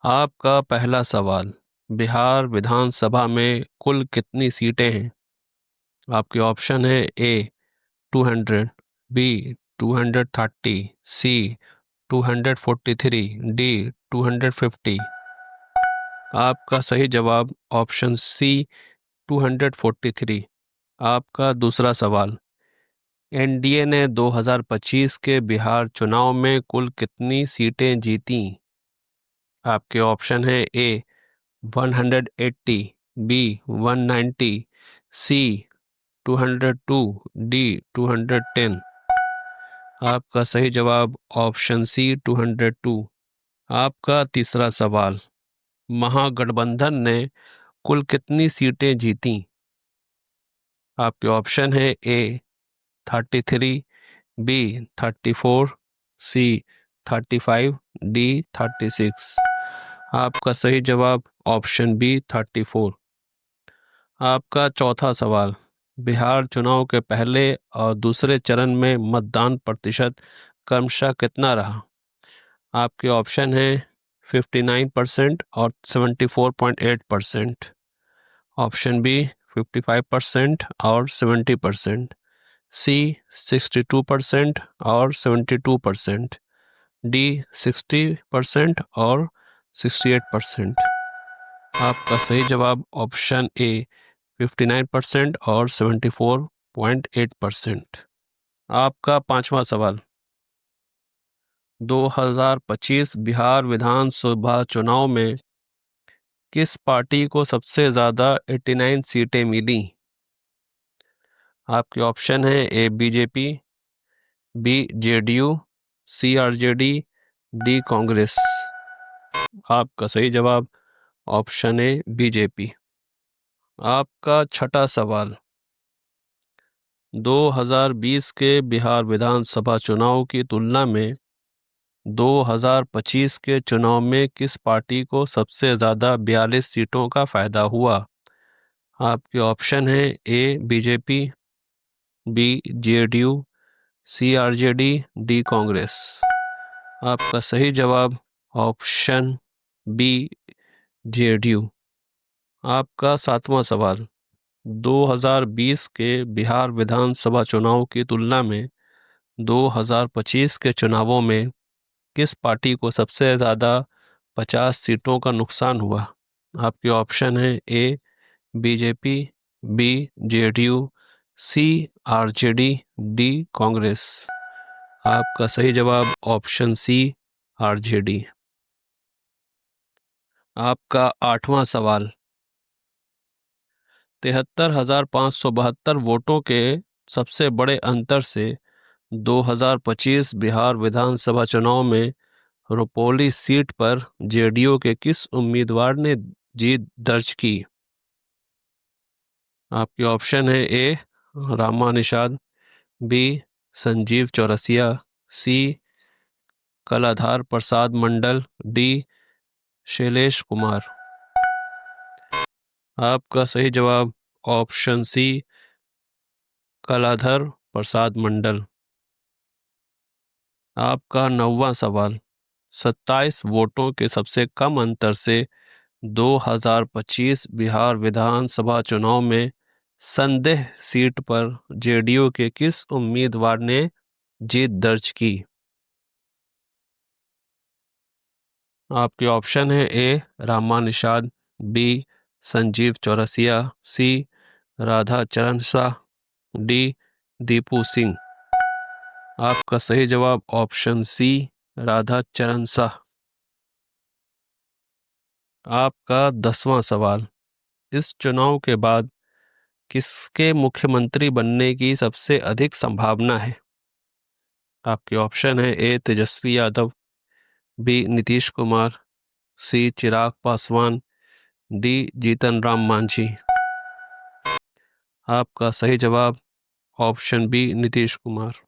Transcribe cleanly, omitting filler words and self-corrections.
आपका पहला सवाल, बिहार विधानसभा में कुल कितनी सीटें हैं? आपके ऑप्शन है ए 200, बी 230, सी 243, डी 250। आपका सही जवाब ऑप्शन सी 243। आपका दूसरा सवाल, एनडीए ने 2025 के बिहार चुनाव में कुल कितनी सीटें जीती? आपके ऑप्शन है ए 180, बी 190, सी 202, डी 210। आपका सही जवाब ऑप्शन सी 202। आपका तीसरा सवाल, महागठबंधन ने कुल कितनी सीटें जीती? आपके ऑप्शन है ए 33, बी 34, सी 35, डी 36। आपका सही जवाब ऑप्शन बी 34। आपका चौथा सवाल, बिहार चुनाव के पहले और दूसरे चरण में मतदान प्रतिशत क्रमशः कितना रहा? आपके ऑप्शन है 59% और 74.8%। ऑप्शन बी 55% और 70%, सी 62% और 72%, डी 60% और 68%। आपका सही जवाब ऑप्शन ए 59% और 74.8%। आपका पांचवा सवाल, 2025 बिहार विधानसभा चुनाव में किस पार्टी को सबसे ज़्यादा 89 सीटें मिली? आपके ऑप्शन है ए बीजेपी, बी जेडीयू, सी आरजेडी, डी कांग्रेस। आपका सही जवाब ऑप्शन ए बीजेपी। आपका छठा सवाल, 2020 के बिहार विधानसभा चुनाव की तुलना में 2025 के चुनाव में किस पार्टी को सबसे ज़्यादा 42 सीटों का फायदा हुआ? आपके ऑप्शन है ए बीजेपी, बी जेडीयू, सी आरजेडी, डी कांग्रेस। आपका सही जवाब ऑप्शन बी जेडीयू। आपका सातवां सवाल, 2020 के बिहार विधानसभा चुनाव की तुलना में 2025 के चुनावों में किस पार्टी को सबसे ज़्यादा 50 सीटों का नुकसान हुआ? आपके ऑप्शन है ए बीजेपी, बी जेडीयू, सी आरजेडी, डी कांग्रेस। आपका सही जवाब ऑप्शन सी आरजेडी। आपका आठवां सवाल, 73,572 वोटों के सबसे बड़े अंतर से 2025 बिहार विधानसभा चुनाव में रुपौली सीट पर जेडीयू के किस उम्मीदवार ने जीत दर्ज की? आपके ऑप्शन है ए रामा निषाद, बी संजीव चौरसिया, सी कलाधार प्रसाद मंडल, डी शैलेश कुमार। आपका सही जवाब ऑप्शन सी कलाधर प्रसाद मंडल। आपका नौवां सवाल, 27 वोटों के सबसे कम अंतर से 2025 बिहार विधानसभा चुनाव में संदेह सीट पर जेडीयू के किस उम्मीदवार ने जीत दर्ज की? आपके ऑप्शन है ए रामा निषाद, बी संजीव चौरसिया, सी राधा चरण शाह, डी दीपू सिंह। आपका सही जवाब ऑप्शन सी राधा चरण शाह। आपका 10वां सवाल, इस चुनाव के बाद किसके मुख्यमंत्री बनने की सबसे अधिक संभावना है? आपके ऑप्शन है ए तेजस्वी यादव, बी नीतीश कुमार, सी चिराग पासवान, डी जीतन राम मांझी। आपका सही जवाब ऑप्शन बी नीतीश कुमार।